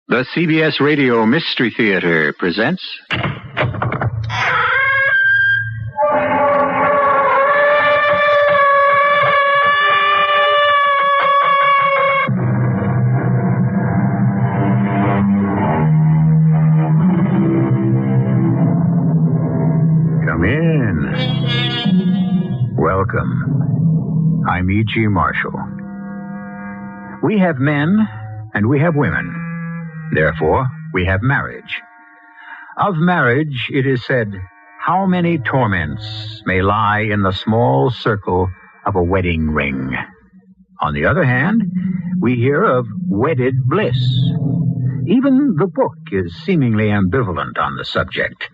The CBS Radio Mystery Theater presents... Come in. Welcome. I'm E.G. Marshall. We have men and we have women. Therefore, we have marriage. Of marriage, it is said, how many torments may lie in the small circle of a wedding ring? On the other hand, we hear of wedded bliss. Even the book is seemingly ambivalent on the subject.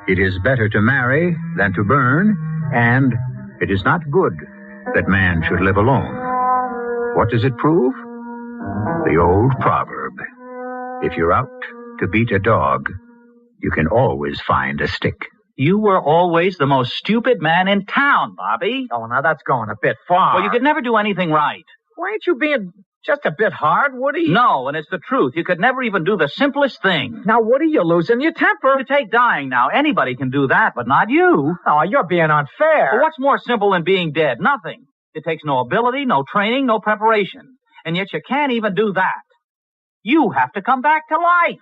It is better to marry than to burn, and it is not good that man should live alone. What does it prove? The old proverb. If you're out to beat a dog, you can always find a stick. You were always the most stupid man in town, Bobby. Oh, now that's going a bit far. Well, you could never do anything right. Why ain't you being just a bit hard, Woody? No, and it's the truth. You could never even do the simplest thing. Now, Woody, you're losing your temper. You take dying now. Anybody can do that, but not you. Oh, you're being unfair. Well, what's more simple than being dead? Nothing. It takes no ability, no training, no preparation. And yet you can't even do that. You have to come back to life.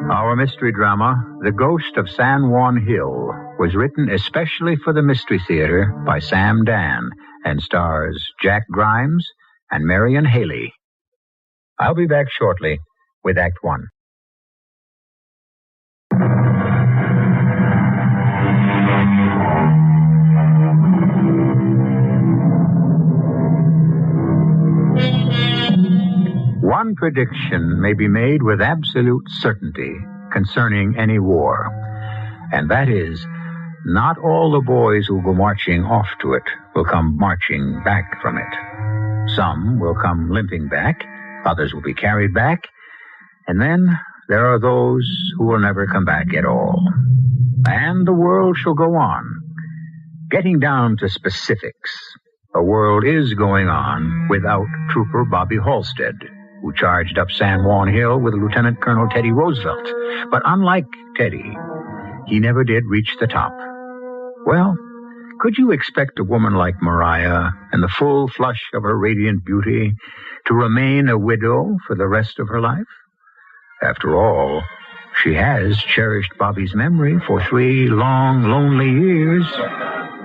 Our mystery drama, The Ghost of San Juan Hill, was written especially for the Mystery Theater by Sam Dann and stars Jack Grimes and Marian Haley. I'll be back shortly with Act One. One prediction may be made with absolute certainty concerning any war, and that is, not all the boys who go marching off to it will come marching back from it. Some will come limping back, others will be carried back, and then there are those who will never come back at all. And the world shall go on. Getting down to specifics, the world is going on without Trooper Bobby Halstead, who charged up San Juan Hill with Lieutenant Colonel Teddy Roosevelt. But unlike Teddy, he never did reach the top. Well, could you expect a woman like Mariah, in the full flush of her radiant beauty, to remain a widow for the rest of her life? After all, she has cherished Bobby's memory for 3 long, lonely years.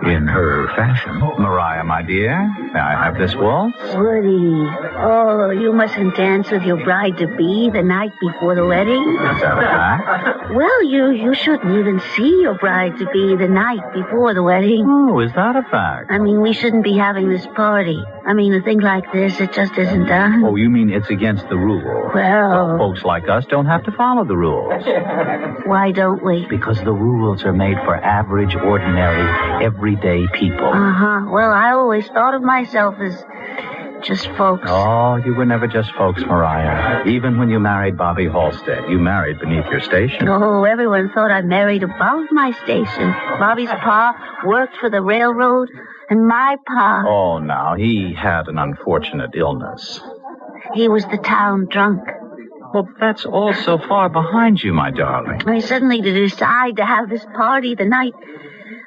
In her fashion. Mariah, my dear, may I have this waltz? Woody, oh, you mustn't dance with your bride-to-be the night before the wedding. Is that a fact? Well, you shouldn't even see your bride-to-be the night before the wedding. Oh, is that a fact? I mean, we shouldn't be having this party. I mean, a thing like this, it just isn't done. Oh, you mean it's against the rule? Well, folks like us don't have to follow the rules. Why don't we? Because the rules are made for average, ordinary, everyday people. Uh-huh. Well, I always thought of myself as just folks. Oh, you were never just folks, Mariah. Even when you married Bobby Halstead, you married beneath your station. Oh, everyone thought I married above my station. Bobby's pa worked for the railroad, and my pa... Oh, now, he had an unfortunate illness. He was the town drunk. Well, that's all so far behind you, my darling. I mean, suddenly to decide to have this party the night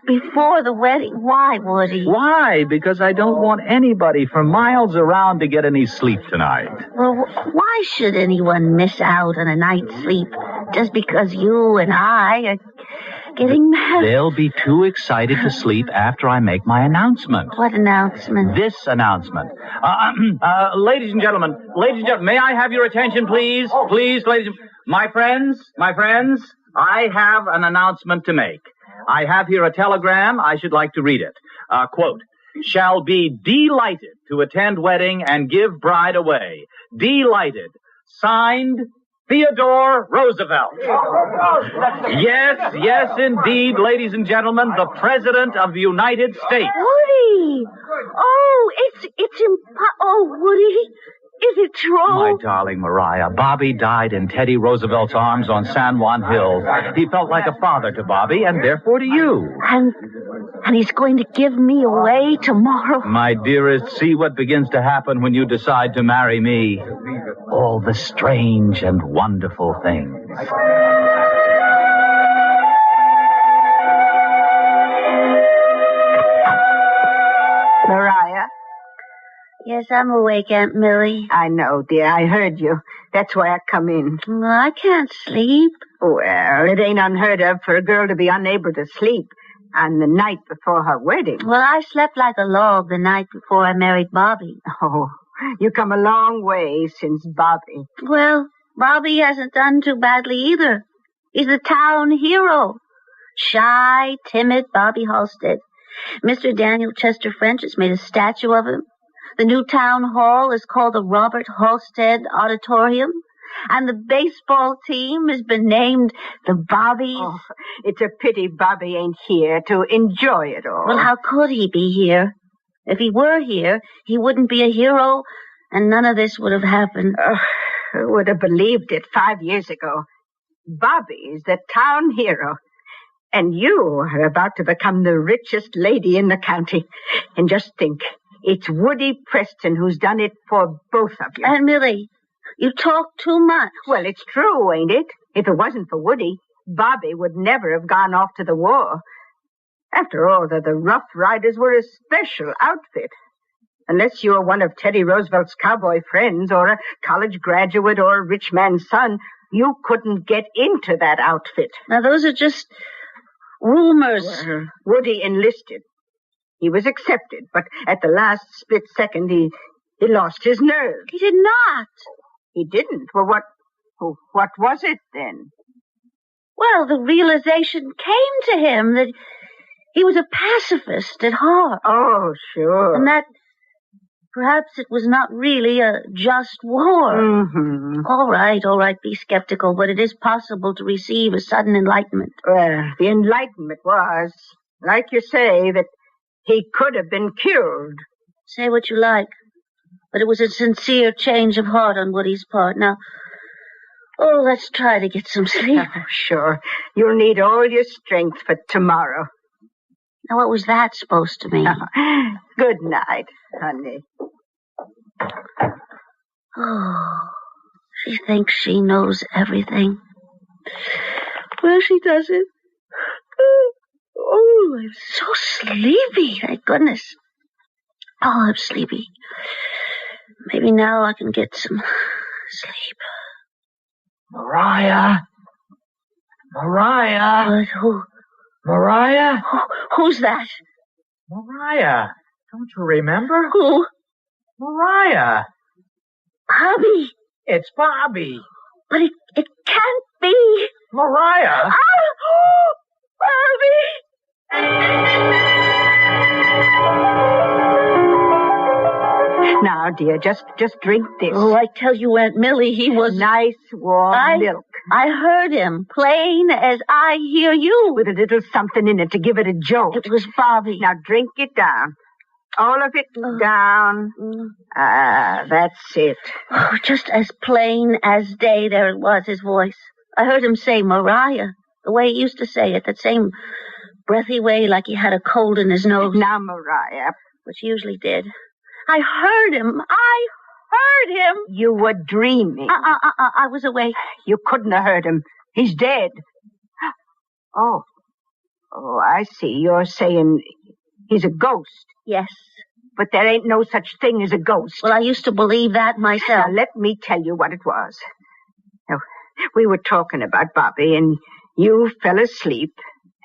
before the wedding. Why, Woody? Why? Because I don't want anybody for miles around to get any sleep tonight. Well, why should anyone miss out on a night's sleep just because you and I are getting married? They'll be too excited to sleep after I make my announcement. What announcement? This announcement. Ladies and gentlemen, may I have your attention, please? Please, ladies and... My friends, I have an announcement to make. I have here a telegram. I should like to read it. Quote, shall be delighted to attend wedding and give bride away. Delighted. Signed, Theodore Roosevelt. Yes, indeed, ladies and gentlemen, the President of the United States. Woody! Oh, Woody, Is it true? My darling Mariah, Bobby died in Teddy Roosevelt's arms on San Juan Hill. He felt like a father to Bobby, and therefore to you. And he's going to give me away tomorrow. My dearest, see what begins to happen when you decide to marry me. All the strange and wonderful things. Mariah? Yes, I'm awake, Aunt Millie. I know, dear. I heard you. That's why I come in. Well, I can't sleep. Well, it ain't unheard of for a girl to be unable to sleep on the night before her wedding. Well, I slept like a log the night before I married Bobby. Oh, you come a long way since Bobby. Well, Bobby hasn't done too badly either. He's the town hero. Shy, timid Bobby Halstead. Mr. Daniel Chester French has made a statue of him. The new town hall is called the Robert Halstead Auditorium. And the baseball team has been named the Bobbies. Oh, it's a pity Bobby ain't here to enjoy it all. Well, how could he be here? If he were here, he wouldn't be a hero, and none of this would have happened. Who would have believed it 5 years ago? Bobby's the town hero. And you are about to become the richest lady in the county. And just think, it's Woody Preston who's done it for both of you. Aunt Millie, you talk too much. Well, it's true, ain't it? If it wasn't for Woody, Bobby would never have gone off to the war. After all, the Rough Riders were a special outfit. Unless you were one of Teddy Roosevelt's cowboy friends or a college graduate or a rich man's son, you couldn't get into that outfit. Now, those are just rumors. Well, Woody enlisted. He was accepted, but at the last split second, he lost his nerve. He did not. He didn't. Well, what was it then? Well, the realization came to him that he was a pacifist at heart. Oh, sure. And that perhaps it was not really a just war. Mm-hmm. All right, be skeptical, but it is possible to receive a sudden enlightenment. Well, the enlightenment was, like you say, that he could have been killed. Say what you like, but it was a sincere change of heart on Woody's part. Now, let's try to get some sleep. Oh, sure. You'll need all your strength for tomorrow. Now, what was that supposed to mean? Good night, honey. Oh, she thinks she knows everything. Well, she doesn't. Oh, I'm so sleepy, thank goodness. Oh, I'm sleepy. Maybe now I can get some sleep. Mariah? But who? Mariah? Who's that? Mariah. Don't you remember? Who? Mariah. Bobby. It's Bobby. But it can't be. Mariah. Oh, Bobby. Now, dear, just drink this. Oh, I tell you, Aunt Millie, he was... Nice, warm milk. I heard him, plain as I hear you. With a little something in it to give it a jolt. It was Bobby. Now, drink it down. All of it down. That's it. Oh, just as plain as day there it was, his voice. I heard him say Mariah, the way he used to say it, that same breathy way like he had a cold in his nose. Now, Mariah. Which he usually did. I heard him. You were dreaming. I was awake. You couldn't have heard him. He's dead. Oh, I see. You're saying he's a ghost. Yes. But there ain't no such thing as a ghost. Well, I used to believe that myself. Now, let me tell you what it was. Now, we were talking about Bobby, and you fell asleep,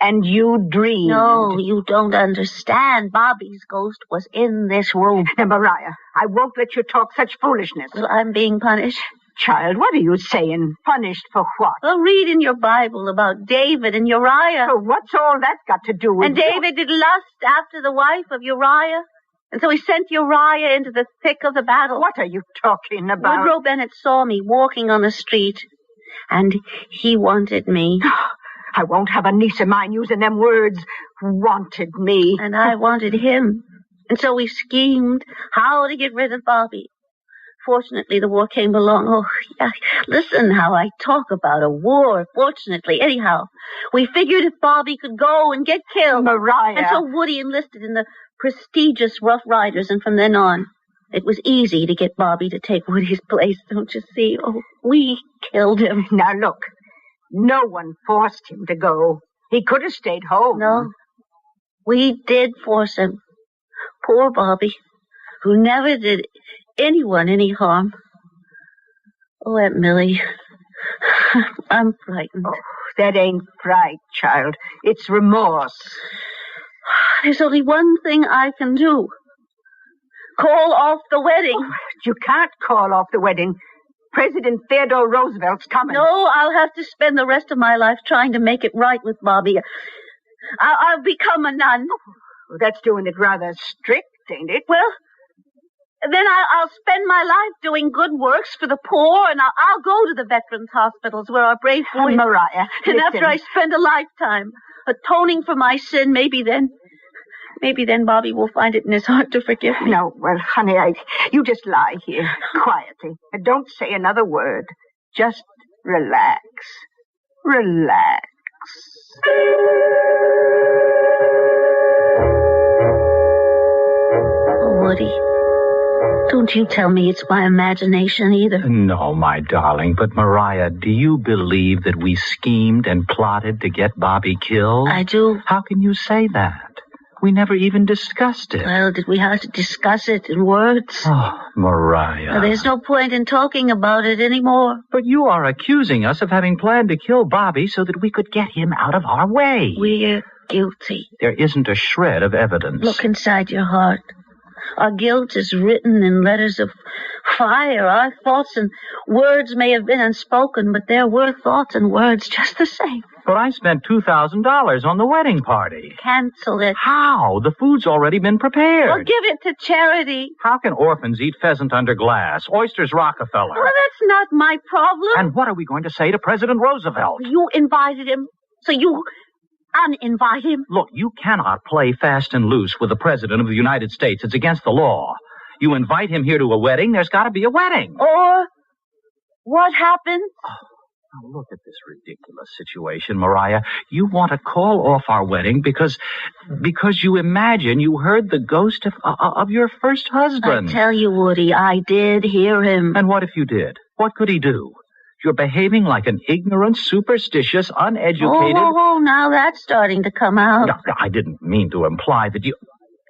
and you dreamed. No, you don't understand. Bobby's ghost was in this room. Now, Mariah, I won't let you talk such foolishness. Well, I'm being punished. Child, what are you saying? Punished for what? Well, read in your Bible about David and Uriah. Oh, what's all that got to do with And David did lust after the wife of Uriah. And so he sent Uriah into the thick of the battle. What are you talking about? Woodrow Bennett saw me walking on the street, and he wanted me. I won't have a niece of mine using them words. Wanted me. And I wanted him. And so we schemed how to get rid of Bobby. Fortunately, the war came along. Oh, yeah. Listen how I talk about a war, fortunately. Anyhow, we figured if Bobby could go and get killed. Mariah. And so Woody enlisted in the prestigious Rough Riders, and from then on, it was easy to get Bobby to take Woody's place, don't you see? Oh, we killed him. Now, look, no one forced him to go. He could have stayed home. No, we did force him. Poor Bobby, who never did anyone any harm. Oh, Aunt Millie, I'm frightened. Oh, that ain't fright, child. It's remorse. There's only one thing I can do. Call off the wedding. Oh, you can't call off the wedding. President Theodore Roosevelt's coming. No, I'll have to spend the rest of my life trying to make it right with Bobby. I'll become a nun. Oh, that's doing it rather strict, ain't it? Well, then I'll spend my life doing good works for the poor, and I'll go to the veterans' hospitals where our brave boys... Mariah, and listen. after I spend a lifetime atoning for my sin, maybe then Bobby will find it in his heart to forgive me. No, well, honey, you just lie here, quietly. And don't say another word. Just relax. Relax. Oh, Woody, don't you tell me it's my imagination either. No, my darling, but Mariah, do you believe that we schemed and plotted to get Bobby killed? I do. How can you say that? We never even discussed it. Well, did we have to discuss it in words? Oh, Mariah. Well, there's no point in talking about it anymore. But you are accusing us of having planned to kill Bobby so that we could get him out of our way. We're guilty. There isn't a shred of evidence. Look inside your heart. Our guilt is written in letters of fire. Our thoughts and words may have been unspoken, but there were thoughts and words just the same. But I spent $2,000 on the wedding party. Cancel it. How? The food's already been prepared. Well, give it to charity. How can orphans eat pheasant under glass? Oysters Rockefeller. Well, that's not my problem. And what are we going to say to President Roosevelt? You invited him, so you uninvite him. Look, you cannot play fast and loose with the President of the United States. It's against the law. You invite him here to a wedding, there's got to be a wedding. Or what happened? Oh, now look at this ridiculous situation, Mariah. You want to call off our wedding because you imagine you heard the ghost of your first husband. I tell you, Woody, I did hear him. And what if you did? What could he do? You're behaving like an ignorant, superstitious, uneducated... Oh, now that's starting to come out. No, I didn't mean to imply that you...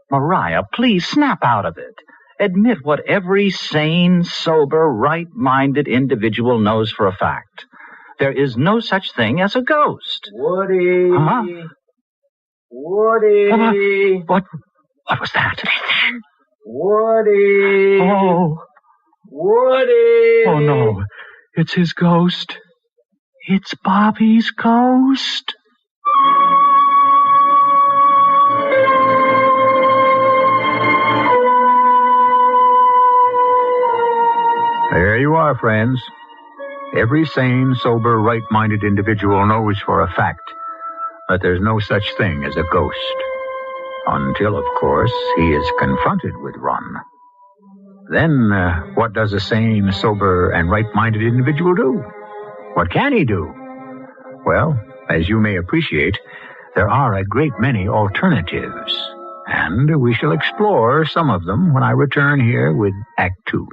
Mariah, please snap out of it. Admit what every sane, sober, right-minded individual knows for a fact. There is no such thing as a ghost. Woody. Huh? Woody. What was that? Listen. Woody. Oh. Woody. Oh, no. It's his ghost. It's Bobby's ghost. There you are, friends. Every sane, sober, right-minded individual knows for a fact that there's no such thing as a ghost. Until, of course, he is confronted with one. Then, what does a sane, sober, and right-minded individual do? What can he do? Well, as you may appreciate, there are a great many alternatives, and we shall explore some of them when I return here with Act Two.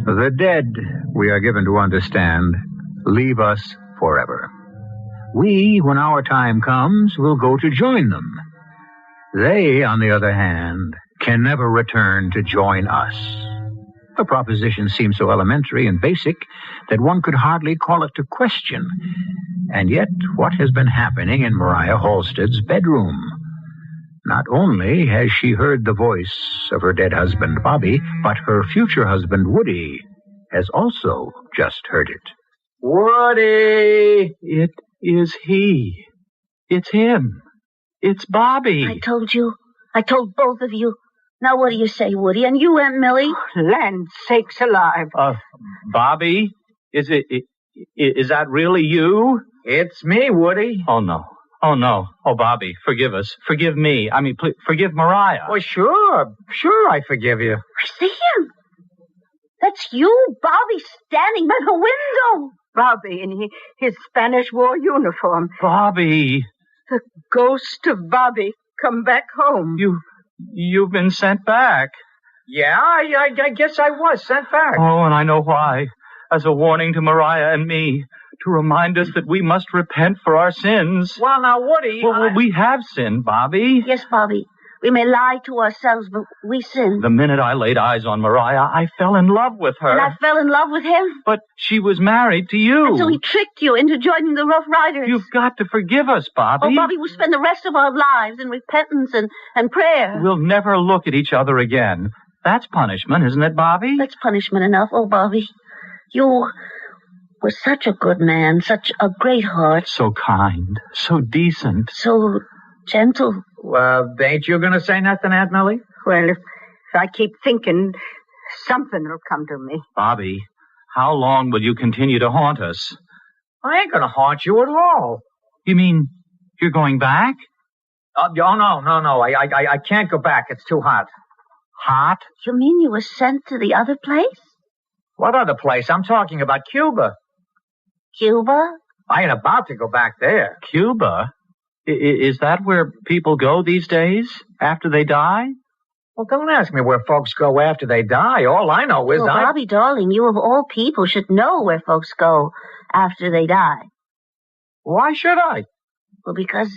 The dead, we are given to understand, leave us forever. We, when our time comes, will go to join them. They, on the other hand, can never return to join us. The proposition seems so elementary and basic that one could hardly call it to question. And yet, what has been happening in Mariah Halstead's bedroom? Not only has she heard the voice of her dead husband, Bobby, but her future husband, Woody, has also just heard it. Woody. It is he. It's him. It's Bobby. I told you. I told both of you. Now what do you say, Woody? And you, Aunt Millie? Land sakes alive. Bobby? Is Is that really you? It's me, Woody. Oh, no. Oh, no. Oh, Bobby, forgive us. Forgive me. I mean, please, forgive Mariah. Well, sure. Sure, I forgive you. I see him. That's you, Bobby, standing by the window. Bobby in his Spanish war uniform. Bobby. The ghost of Bobby come back home. You've been sent back. Yeah, I guess I was sent back. Oh, and I know why. As a warning to Mariah and me, to remind us that we must repent for our sins. Well, now, Woody... Well, we have sinned, Bobby. Yes, Bobby. We may lie to ourselves, but we sinned. The minute I laid eyes on Mariah, I fell in love with her. And I fell in love with him. But she was married to you. And so he tricked you into joining the Rough Riders. You've got to forgive us, Bobby. Oh, Bobby, we'll spend the rest of our lives in repentance and prayer. We'll never look at each other again. That's punishment, isn't it, Bobby? That's punishment enough. Oh, Bobby, you were such a good man, such a great heart. So kind, so decent. So gentle. Well, ain't you going to say nothing, Aunt Millie? Well, if I keep thinking, something will come to me. Bobby, how long will you continue to haunt us? I ain't going to haunt you at all. You mean you're going back? Oh, no. I can't go back. It's too hot. Hot? You mean you were sent to the other place? What other place? I'm talking about Cuba. Cuba? I ain't about to go back there. Cuba? Is that where people go these days, after they die? Well, don't ask me where folks go after they die. All I know is Bobby, darling, you of all people should know where folks go after they die. Why should I? Well, because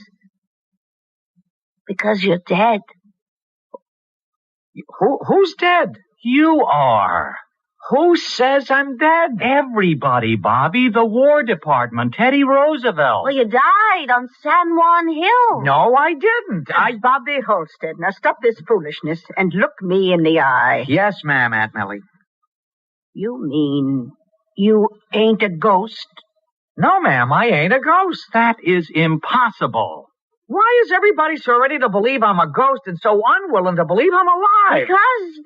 you're dead. Who's dead? You are. Who says I'm dead? Everybody, Bobby. The War Department. Teddy Roosevelt. Well, you died on San Juan Hill. No, I didn't. Bobby Halstead, now stop this foolishness and look me in the eye. Yes, ma'am, Aunt Millie. You mean you ain't a ghost? No, ma'am, I ain't a ghost. That is impossible. Why is everybody so ready to believe I'm a ghost and so unwilling to believe I'm alive? Because...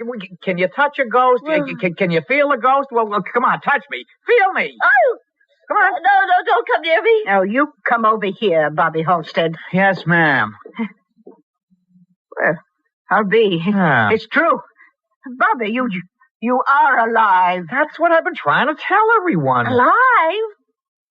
Can you touch a ghost? Well... Can you feel a ghost? Well, come on, touch me. Feel me. Oh! Come on. No, don't come near me. Now, you come over here, Bobby Halstead. Yes, ma'am. Well, I'll be. Yeah. It's true. Bobby, you are alive. That's what I've been trying to tell everyone. Alive?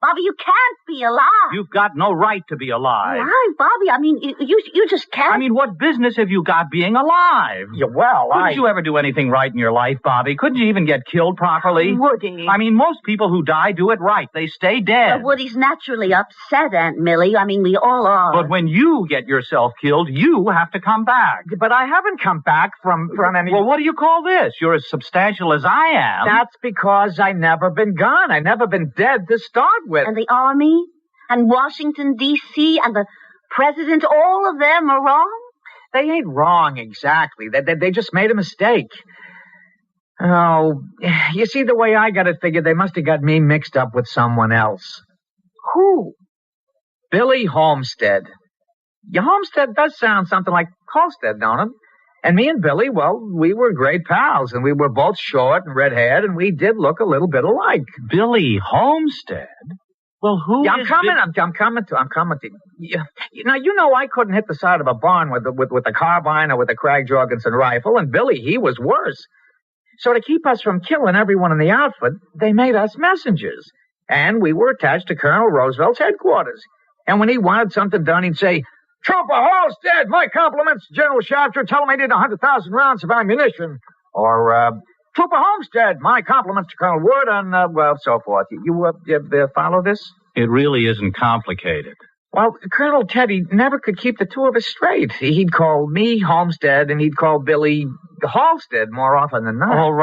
Bobby, you can't be alive. You've got no right to be alive. Alive, Bobby? I mean, you just can't. I mean, what business have you got being alive? Yeah, well, Couldn't you ever do anything right in your life, Bobby? Couldn't you even get killed properly? Woody. I mean, most people who die do it right. They stay dead. Woody's naturally upset, Aunt Millie. I mean, we all are. But when you get yourself killed, you have to come back. But I haven't come back from any... Well, what do you call this? You're as substantial as I am. That's because I never been gone. I never been dead to start with. And the Army, and Washington, D.C., and the President, all of them are wrong? They ain't wrong exactly. They just made a mistake. Oh, you see, the way I got it figured, they must have got me mixed up with someone else. Who? Billy Homestead. Your Homestead does sound something like Halstead, don't it? And me and Billy, well, we were great pals, and we were both short and red-haired, and we did look a little bit alike. Billy Homestead? Well, who yeah, is... I'm coming to. Now, you know I couldn't hit the side of a barn with a carbine or with a Craig Jorgensen rifle, and Billy, he was worse. So to keep us from killing everyone in the outfit, they made us messengers. And we were attached to Colonel Roosevelt's headquarters. And when he wanted something done, he'd say, "Trooper Halstead, my compliments to General Shafter. Tell him I need 100,000 rounds of ammunition." Or, "Trooper Homestead, my compliments to Colonel Wood," and, so forth. You follow this? It really isn't complicated. Well, Colonel Teddy never could keep the two of us straight. He'd call me Homestead, and he'd call Billy Halstead more often than not. All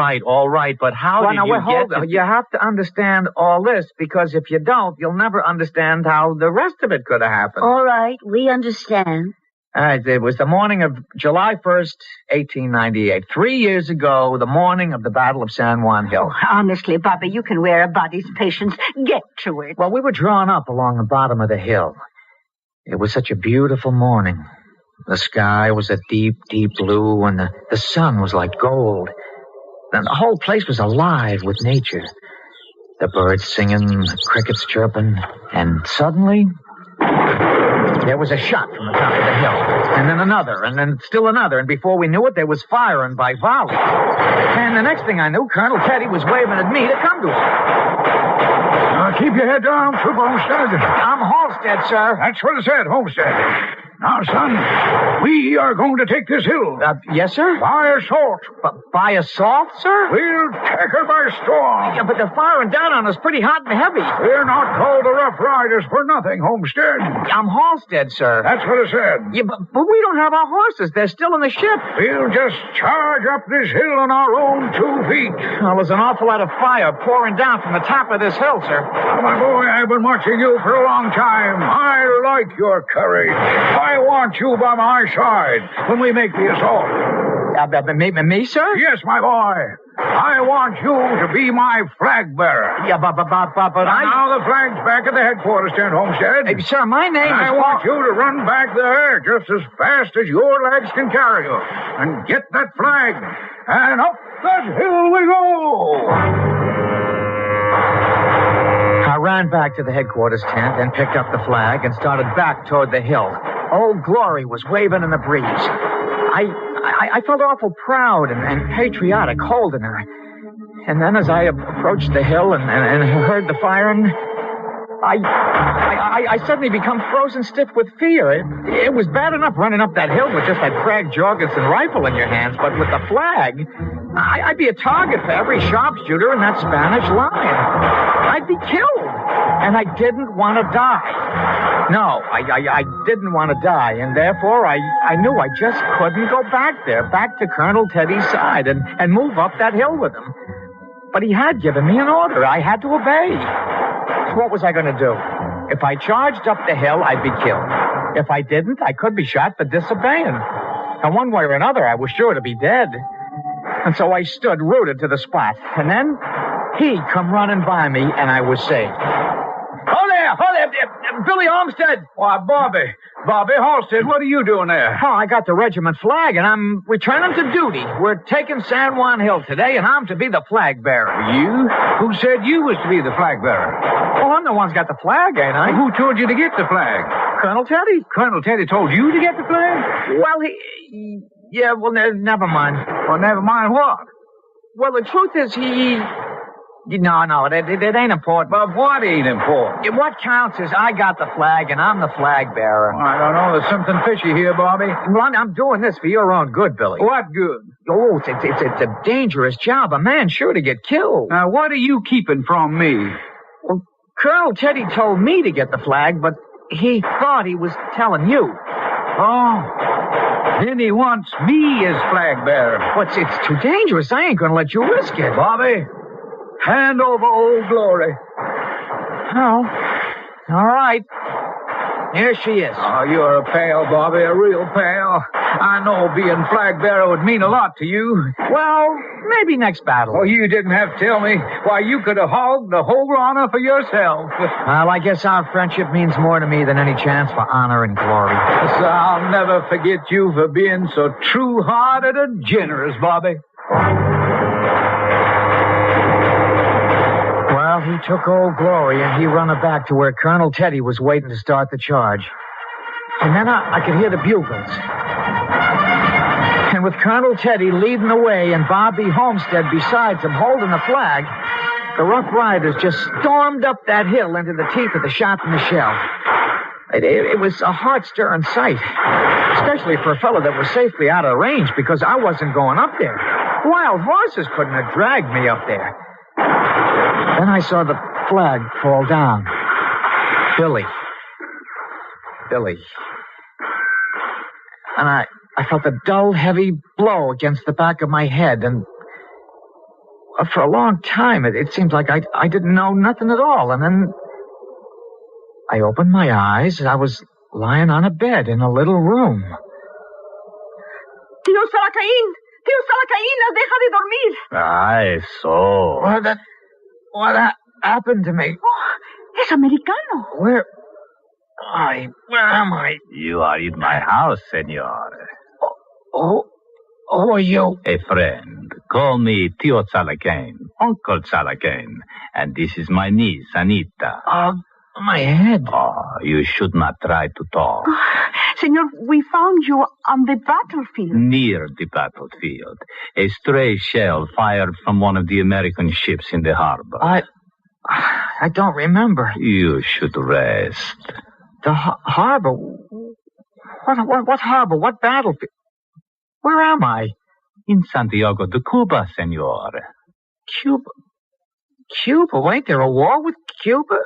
right, but how did you get... You have to understand all this, because if you don't, you'll never understand how the rest of it could have happened. All right, we understand. It was the morning of July 1st, 1898. 3 years ago, the morning of the Battle of San Juan Hill. Oh, honestly, Bobby, you can wear a body's patience. Get to it. Well, we were drawn up along the bottom of the hill. It was such a beautiful morning. The sky was a deep, deep blue, and the sun was like gold. And the whole place was alive with nature. The birds singing, the crickets chirping, and suddenly there was a shot from the top of the hill, and then another, and then still another, and before we knew it, there was firing by volley. And the next thing I knew, Colonel Teddy was waving at me to come to him. Keep your head down, Trooper Homestead. I'm Halstead, sir. That's what I said, Homestead. Now, son, we are going to take this hill. Yes, sir? By assault. By assault, sir? We'll take her by storm. Yeah, but they're firing down on us pretty hot and heavy. We're not called the Rough Riders for nothing, Homestead. I'm Halstead, sir. That's what I said. Yeah, but we don't have our horses. They're still in the ship. We'll just charge up this hill on our own 2 feet. Well, there's an awful lot of fire pouring down from the top of this hill, sir. Now, my boy, I've been watching you for a long time. I like your courage. I want you by my side when we make the assault. Me, sir? Yes, my boy. I want you to be my flag bearer. Yeah, but Now the flag's back at the headquarters tent, Homestead. Hey, sir, my name I is... want you to run back there just as fast as your legs can carry you. And get that flag. And up that hill we go. I ran back to the headquarters tent and picked up the flag and started back toward the hill. Old Glory was waving in the breeze. I felt awful proud and patriotic holding her. And then as I approached the hill and heard the firing, I suddenly become frozen stiff with fear. It was bad enough running up that hill with just that Craig Jorgensen rifle in your hands, but with the flag, I'd be a target for every sharpshooter in that Spanish line. I'd be killed, and I didn't want to die. No, I didn't want to die, and therefore I knew I just couldn't go back there, back to Colonel Teddy's side and move up that hill with him. But he had given me an order. I had to obey. What was I going to do? If I charged up the hill, I'd be killed. If I didn't, I could be shot for disobeying. And one way or another, I was sure to be dead. And so I stood rooted to the spot. And then he come running by me, and I was saved. Hold there, Billy Olmsted. Why, Bobby Halstead, what are you doing there? Oh, I got the regiment flag, and I'm returning to duty. We're taking San Juan Hill today, and I'm to be the flag bearer. You? Who said you was to be the flag bearer? Well, I'm the one's got the flag, ain't I? Who told you to get the flag? Colonel Teddy. Colonel Teddy told you to get the flag? Well, yeah, well, never mind. Well, never mind what? Well, the truth is No, it ain't important. But what ain't important? What counts is I got the flag, and I'm the flag bearer. Well, I don't know. There's something fishy here, Bobby. Well, I'm doing this for your own good, Billy. What good? Oh, it's a dangerous job. A man's sure to get killed. Now, what are you keeping from me? Well, Colonel Teddy told me to get the flag, but he thought he was telling you. Oh, then he wants me as flag bearer. But it's too dangerous. I ain't going to let you risk it. Bobby, hand over Old Glory. Oh, all right. Here she is. Oh, you're a pal, Bobby, a real pal. I know being flag bearer would mean a lot to you. Well, maybe next battle. Oh, you didn't have to tell me. Why, you could have hogged the whole honor for yourself. Well, I guess our friendship means more to me than any chance for honor and glory. So I'll never forget you for being so true-hearted and generous, Bobby. Well, he took Old Glory, and he run her back to where Colonel Teddy was waiting to start the charge. And then I could hear the bugles. And with Colonel Teddy leading the way and Bobby Homestead besides him holding the flag, the Rough Riders just stormed up that hill into the teeth of the shot and the shell. It was a heart-stirring sight, especially for a fellow that was safely out of range, because I wasn't going up there. Wild horses couldn't have dragged me up there. Then I saw the flag fall down. Billy. And I felt a dull, heavy blow against the back of my head, and for a long time, it seemed like I didn't know nothing at all, and then I opened my eyes, and I was lying on a bed in a little room. Tío Salacaín, deja de dormir. Ay, so. What happened to me? Oh, es americano. Where am I? You are in my house, senor. Oh, are you? A friend, Call me Tio Salakane, Uncle Salakane. And this is my niece, Anita. My head. Oh, you should not try to talk. Senor, we found you on the battlefield. Near the battlefield. A stray shell fired from one of the American ships in the harbor. I don't remember. You should rest. The harbor? What harbor? What battlefield? Where am I? In Santiago de Cuba, senor. Cuba? Ain't there a war with Cuba?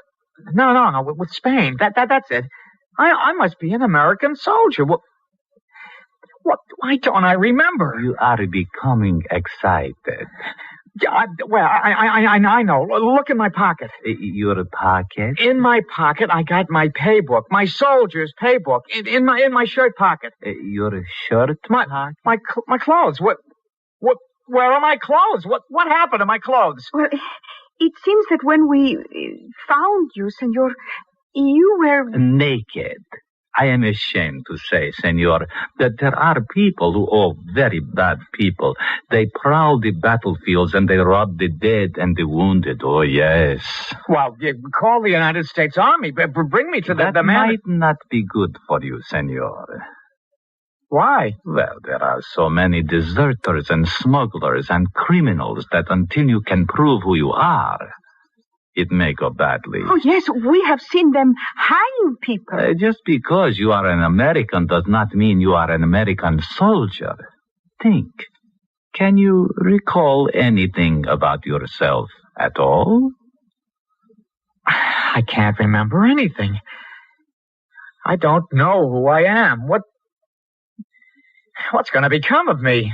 No, with Spain. That's it. I must be an American soldier. What? Why don't I remember? You are becoming excited. I know. Look in my pocket. Your pocket? In my pocket, I got my pay book, my soldier's pay book. In my shirt pocket. Your shirt? My clothes. Where are my clothes? What happened to my clothes? Well, it seems that when we found you, senor, you were... naked. I am ashamed to say, senor, that there are people who, very bad people, they prowl the battlefields and they rob the dead and the wounded. Oh, yes. Well, call the United States Army. Bring me to the man... That might not be good for you, senor. Why? Well, there are so many deserters and smugglers and criminals that until you can prove who you are, it may go badly. Oh, yes, we have seen them hang people. Just because you are an American does not mean you are an American soldier. Think. Can you recall anything about yourself at all? I can't remember anything. I don't know who I am. What's going to become of me?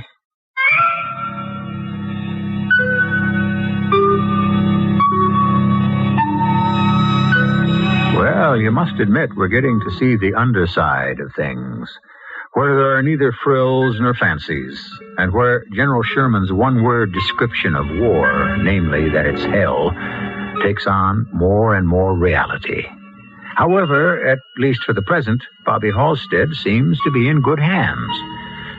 Well, you must admit we're getting to see the underside of things, where there are neither frills nor fancies, and where General Sherman's one-word description of war, namely that it's hell, takes on more and more reality. However, at least for the present, Bobby Halstead seems to be in good hands.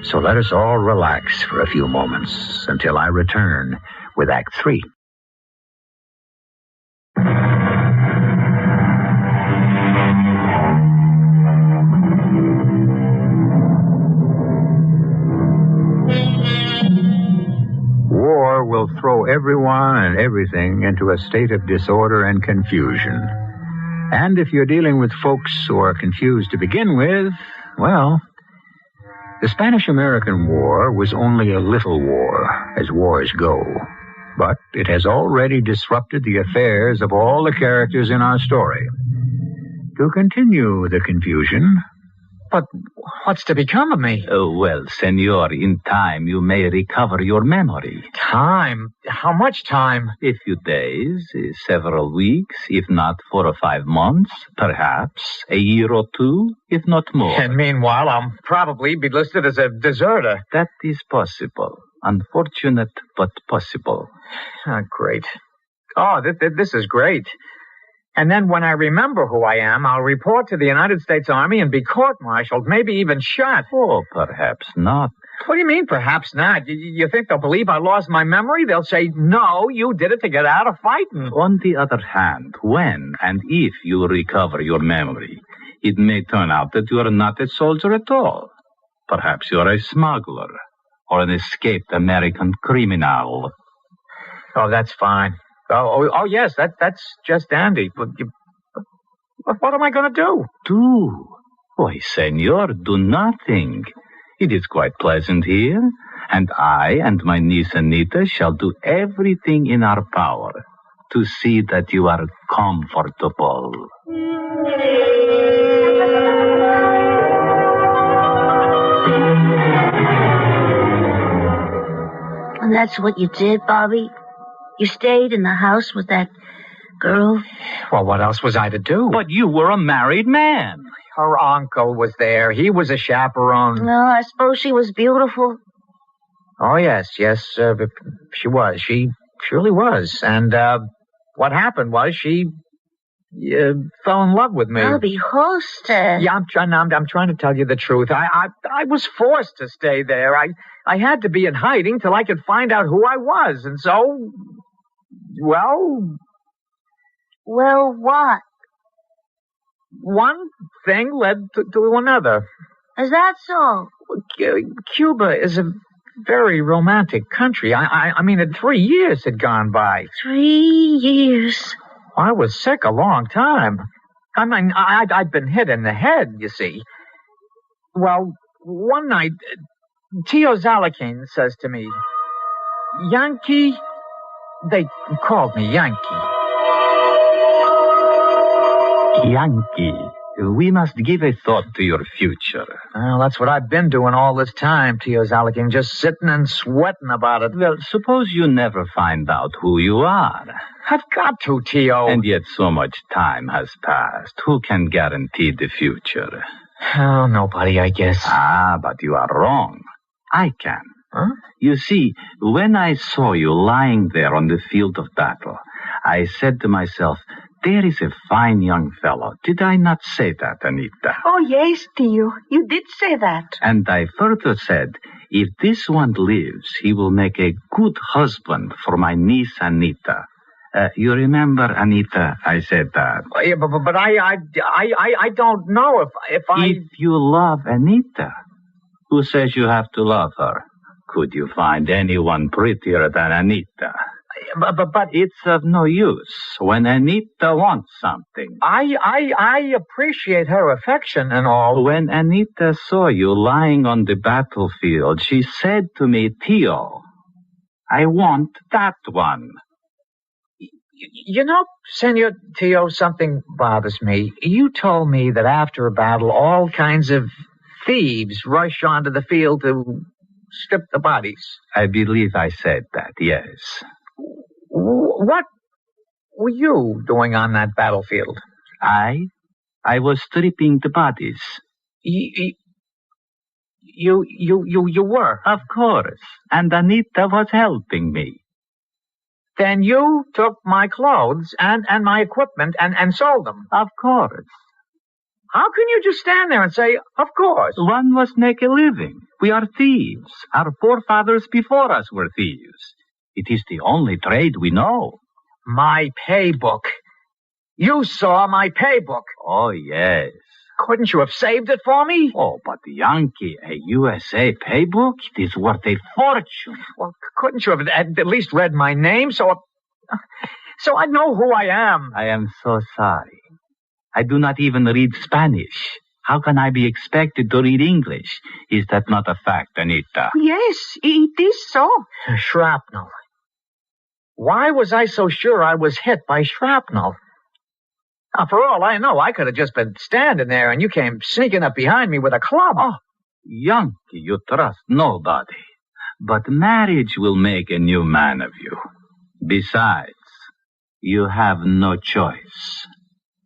So let us all relax for a few moments until I return with Act 3. War will throw everyone and everything into a state of disorder and confusion. And if you're dealing with folks who are confused to begin with, well, the Spanish-American War was only a little war, as wars go. But it has already disrupted the affairs of all the characters in our story. To continue the confusion... But what's to become of me? Well, senor, in time you may recover your memory. Time? How much time? A few days, several weeks, if not 4 or 5 months, perhaps a year or two, if not more. And meanwhile, I'll probably be listed as a deserter. That is possible. Unfortunate, but possible. Oh, great. Oh, this is great. And then when I remember who I am, I'll report to the United States Army and be court-martialed, maybe even shot. Oh, perhaps not. What do you mean, perhaps not? You think they'll believe I lost my memory? They'll say, no, you did it to get out of fighting. On the other hand, when and if you recover your memory, it may turn out that you are not a soldier at all. Perhaps you are a smuggler or an escaped American criminal. Oh, that's fine. Oh, yes, that's just dandy. But what am I going to do? Do? Why, senor, do nothing. It is quite pleasant here, and I and my niece Anita shall do everything in our power to see that you are comfortable. And that's what you did, Bobby? You stayed in the house with that girl? Well, what else was I to do? But you were a married man. Her uncle was there. He was a chaperone. No, I suppose she was beautiful. Oh, yes, she was. She surely was. And what happened was she fell in love with me. Bobby Halstead. Yeah, I'm trying to tell you the truth. I was forced to stay there. I had to be in hiding till I could find out who I was, and so, well, what? One thing led to another. Is that so? Cuba is a very romantic country. I mean, 3 years had gone by. 3 years. I was sick a long time. I mean, I'd been hit in the head, you see. Well, one night, Tio Zalakin says to me, Yankee, they called me Yankee. Yankee, we must give a thought to your future. Well, that's what I've been doing all this time, Tio Zalakin, just sitting and sweating about it. Well, suppose you never find out who you are. I've got to, Tio. And yet so much time has passed. Who can guarantee the future? Oh, nobody, I guess. Ah, but you are wrong. I can. Huh? You see, when I saw you lying there on the field of battle, I said to myself, there is a fine young fellow. Did I not say that, Anita? Oh, yes, Tio. You did say that. And I further said, if this one lives, he will make a good husband for my niece Anita. You remember, Anita, I said that. Yeah, but I don't know if I... If you love Anita, who says you have to love her? Could you find anyone prettier than Anita? But it's of no use when Anita wants something. I appreciate her affection and all. When Anita saw you lying on the battlefield, she said to me, Tio, I want that one. You know, Senor Tio, something bothers me. You told me that after a battle, all kinds of thieves rush onto the field to strip the bodies. I believe I said that, yes. What were you doing on that battlefield? I was stripping the bodies. You were? Of course. And Anita was helping me. Then you took my clothes and my equipment and sold them. Of course. How can you just stand there and say, of course? One must make a living. We are thieves. Our forefathers before us were thieves. It is the only trade we know. My paybook. You saw my paybook. Oh, yes. Couldn't you have saved it for me? Oh, but Yankee, a USA paybook, it is worth a fortune. Well, couldn't you have at least read my name so I'd know who I am? I am so sorry. I do not even read Spanish. How can I be expected to read English? Is that not a fact, Anita? Yes, it is so. Shrapnel. Why was I so sure I was hit by shrapnel? Now, for all I know, I could have just been standing there and you came sneaking up behind me with a club. Oh, Yankee, you trust nobody. But marriage will make a new man of you. Besides, you have no choice.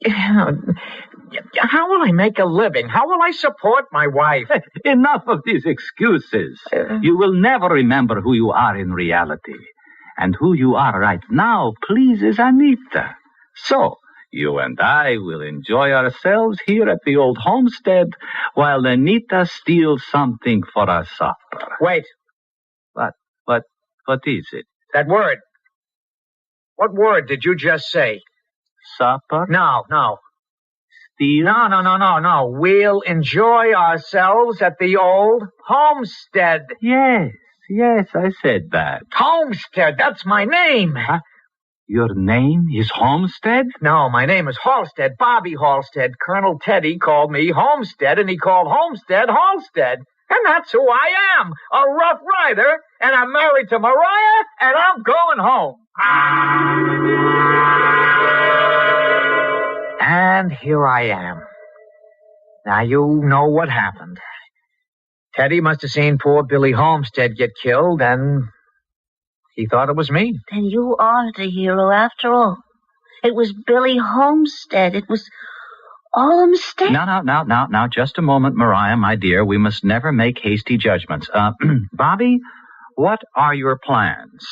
How will I make a living? How will I support my wife? Enough of these excuses. You will never remember who you are in reality. And who you are right now pleases Anita. So, you and I will enjoy ourselves here at the old homestead while Anita steals something for our supper. Wait. What is it? That word. What word did you just say? Supper? No. Steal? No. We'll enjoy ourselves at the old homestead. Yes, I said that. Homestead, that's my name. Huh? Your name is Homestead? No, my name is Halstead, Bobby Halstead. Colonel Teddy called me Homestead, and he called Homestead Halstead. And that's who I am, a rough rider, and I'm married to Mariah, and I'm going home. And here I am. Now you know what happened. Teddy must have seen poor Billy Homestead get killed, and he thought it was me. Then you are the hero after all. It was Billy Homestead. It was all a mistake. Now, just a moment, Mariah, my dear. We must never make hasty judgments. Bobby, what are your plans?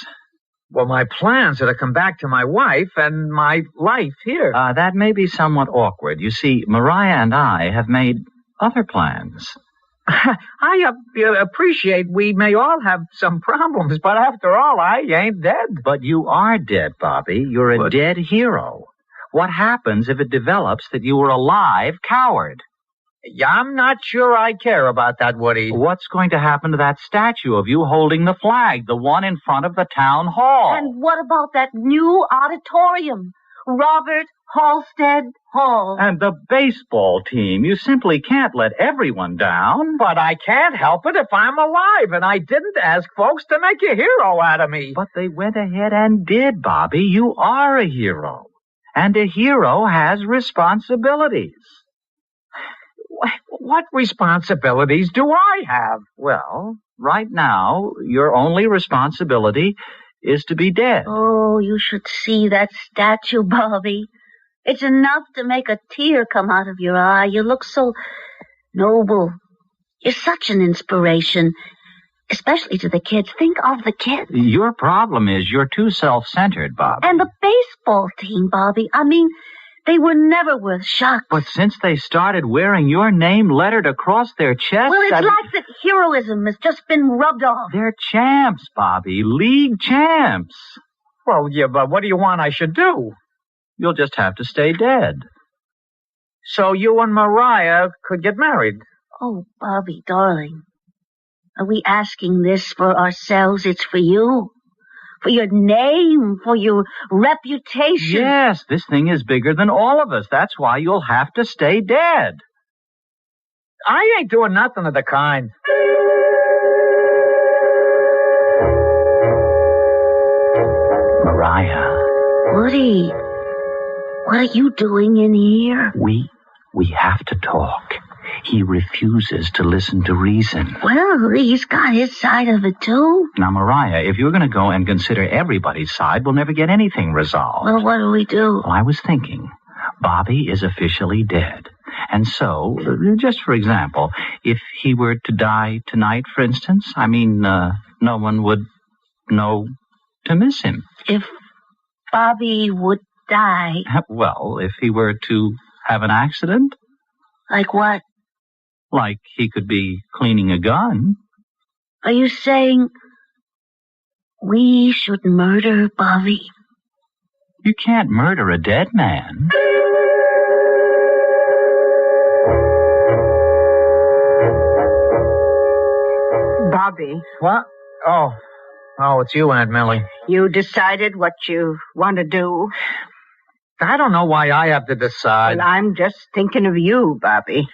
Well, my plans are to come back to my wife and my life here. That may be somewhat awkward. You see, Mariah and I have made other plans. I appreciate we may all have some problems, but after all, I ain't dead. But you are dead, Bobby. You're a dead hero. What happens if it develops that you were a live coward? Yeah, I'm not sure I care about that, Woody. What's going to happen to that statue of you holding the flag, the one in front of the town hall? And what about that new auditorium? Robert Halstead Hall. And the baseball team. You simply can't let everyone down. But I can't help it if I'm alive, and I didn't ask folks to make a hero out of me. But they went ahead and did, Bobby. You are a hero. And a hero has responsibilities. What responsibilities do I have? Well, right now, your only responsibility is to be dead. Oh, you should see that statue, Bobby. It's enough to make a tear come out of your eye. You look so noble. You're such an inspiration, especially to the kids. Think of the kids. Your problem is you're too self-centered, Bobby. And the baseball team, Bobby. I mean, they were never worth shucks. But since they started wearing your name lettered across their chest... Well, it's like that heroism has just been rubbed off. They're champs, Bobby. League champs. Well, yeah, but what do you want I should do? You'll just have to stay dead. So you and Mariah could get married? Oh, Bobby, darling. Are we asking this for ourselves? It's for you. For your name, for your reputation. Yes, this thing is bigger than all of us. That's why you'll have to stay dead. I ain't doing nothing of the kind. Mariah. Woody, what are you doing in here? We have to talk. He refuses to listen to reason. Well, he's got his side of it, too. Now, Mariah, if you're going to go and consider everybody's side, we'll never get anything resolved. Well, what do we do? Well, I was thinking, Bobby is officially dead. And so, just for example, if he were to die tonight, for instance, I mean, no one would know to miss him. If Bobby would die? Well, if he were to have an accident. Like what? Like he could be cleaning a gun. Are you saying we should murder Bobby? You can't murder a dead man. Bobby. What? Oh, it's you, Aunt Millie. You decided what you want to do? I don't know why I have to decide. Well, I'm just thinking of you, Bobby.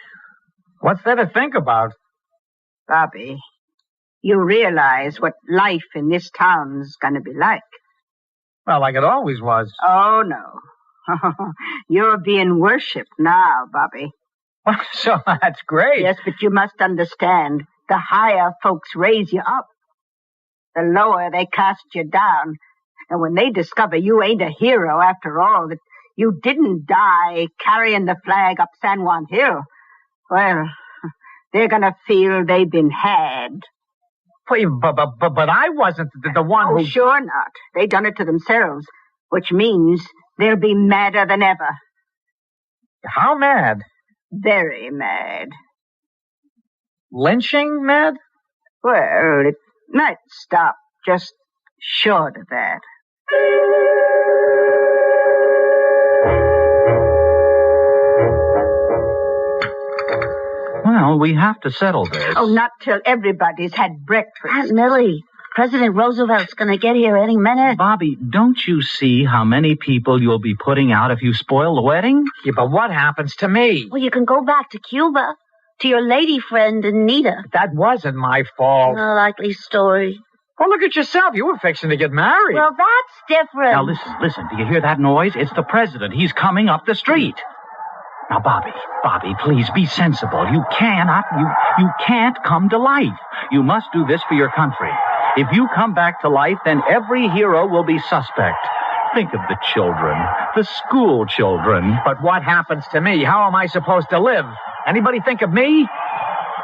What's there to think about? Bobby, you realize what life in this town's gonna be like. Well, like it always was. Oh, no. You're being worshipped now, Bobby. So that's great. Yes, but you must understand, the higher folks raise you up, the lower they cast you down. And when they discover you ain't a hero after all, that you didn't die carrying the flag up San Juan Hill, well, they're gonna feel they've been had. But I wasn't the one who... Oh, sure not. They done it to themselves, which means they'll be madder than ever. How mad? Very mad. Lynching mad? Well, it might stop just short of that. Well, we have to settle this. Oh, not till everybody's had breakfast. Aunt Millie, President Roosevelt's going to get here any minute. Bobby, don't you see how many people you'll be putting out if you spoil the wedding? Yeah, but what happens to me? Well, you can go back to Cuba, to your lady friend, Anita. That wasn't my fault. A likely story. Well, look at yourself. You were fixing to get married. Well, that's different. Now, listen. Do you hear that noise? It's the president. He's coming up the street. Now, Bobby, please be sensible. You can't come to life. You must do this for your country. If you come back to life, then every hero will be suspect. Think of the children, the school children. But what happens to me? How am I supposed to live? Anybody think of me?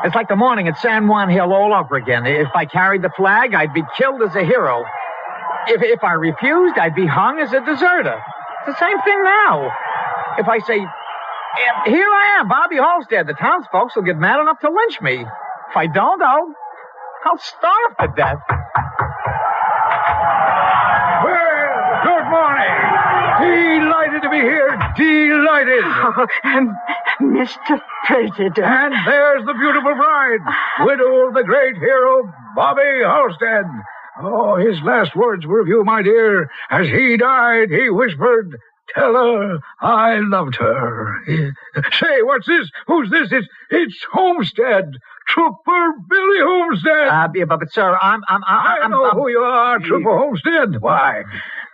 It's like the morning at San Juan Hill all over again. If I carried the flag, I'd be killed as a hero. If I refused, I'd be hung as a deserter. It's the same thing now. If I say, here I am, Bobby Halstead, the townsfolk will get mad enough to lynch me. If I don't, I'll starve to death. Well, good morning. Delighted to be here. Delighted. Oh, Mr. President. And there's the beautiful bride, widow of the great hero, Bobby Halstead. Oh, his last words were of you, my dear. As he died, he whispered, tell her I loved her. Say, what's this? Who's this? It's Homestead. Trooper Billy Homestead. But sir, I know who you are, Trooper Homestead. Why,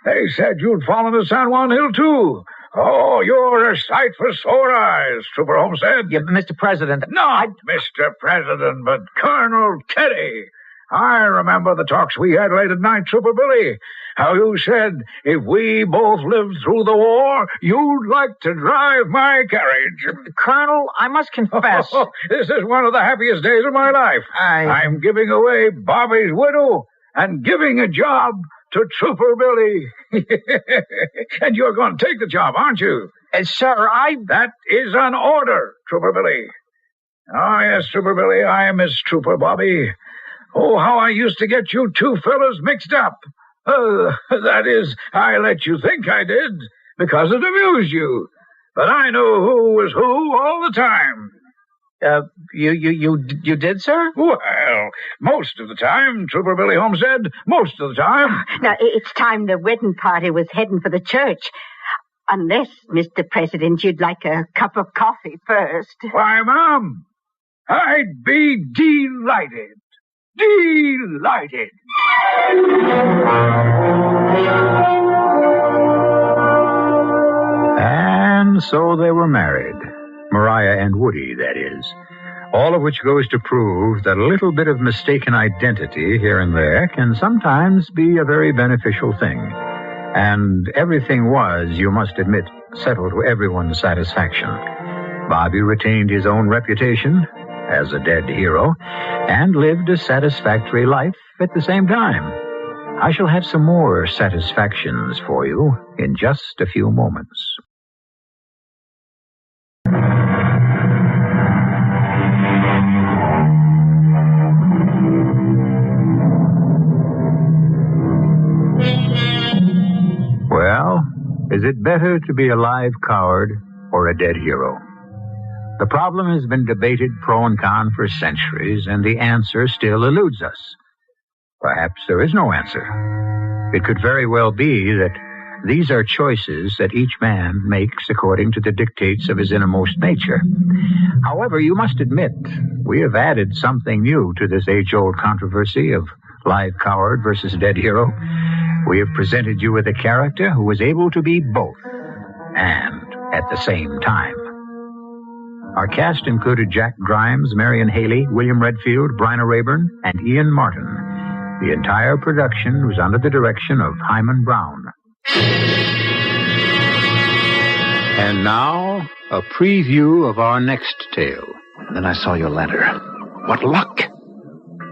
they said you'd fallen to San Juan Hill, too. Oh, you're a sight for sore eyes, Trooper Homestead. Yeah, Mr. President. Not Mr. President, but Colonel Teddy. I remember the talks we had late at night, Trooper Billy. How you said if we both lived through the war, you'd like to drive my carriage. Colonel, I must confess. Oh, this is one of the happiest days of my life. I'm giving away Bobby's widow and giving a job to Trooper Billy. And you're going to take the job, aren't you? Sir, That is an order, Trooper Billy. Oh, yes, Trooper Billy, I miss Trooper Bobby. Oh, how I used to get you two fellas mixed up. That is, I let you think I did, because it amused you. But I knew who was who all the time. You did, sir? Well, most of the time, Trooper Billy Homestead, most of the time. Now, it's time the wedding party was heading for the church. Unless, Mr. President, you'd like a cup of coffee first. Why, Mom, I'd be delighted. Delighted. And so they were married. Mariah and Woody, that is. All of which goes to prove that a little bit of mistaken identity here and there can sometimes be a very beneficial thing. And everything was, you must admit, settled to everyone's satisfaction. Bobby retained his own reputation as a dead hero and lived a satisfactory life at the same time. I shall have some more satisfactions for you in just a few moments. Well, is it better to be a live coward or a dead hero? The problem has been debated pro and con for centuries, and the answer still eludes us. Perhaps there is no answer. It could very well be that these are choices that each man makes according to the dictates of his innermost nature. However, you must admit, we have added something new to this age-old controversy of live coward versus dead hero. We have presented you with a character who was able to be both, and at the same time. Our cast included Jack Grimes, Marian Haley, William Redfield, Bryna Raeburn, and Ian Martin. The entire production was under the direction of Himan Brown. And now, a preview of our next tale. Then I saw your ladder. What luck!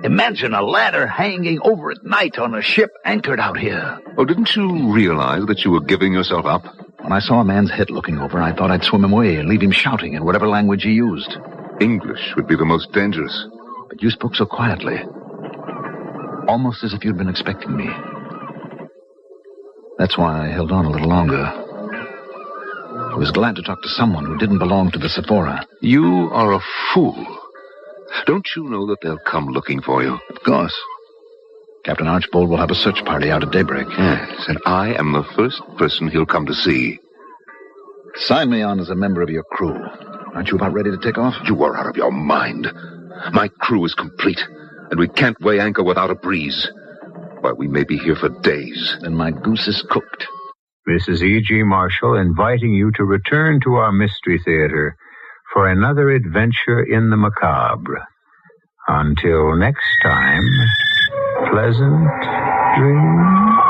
Imagine a ladder hanging over at night on a ship anchored out here. Oh, didn't you realize that you were giving yourself up? When I saw a man's head looking over, I thought I'd swim him away and leave him shouting in whatever language he used. English would be the most dangerous. But you spoke so quietly. Almost as if you'd been expecting me. That's why I held on a little longer. I was glad to talk to someone who didn't belong to the Sephora. You are a fool. Don't you know that they'll come looking for you? Of course. Captain Archbold will have a search party out at daybreak. Yes, and I am the first person he'll come to see. Sign me on as a member of your crew. Aren't you about ready to take off? You are out of your mind. My crew is complete, and we can't weigh anchor without a breeze. Why, we may be here for days. Then my goose is cooked. This is E.G. Marshall inviting you to return to our Mystery Theater for another adventure in the macabre. Until next time, pleasant dreams.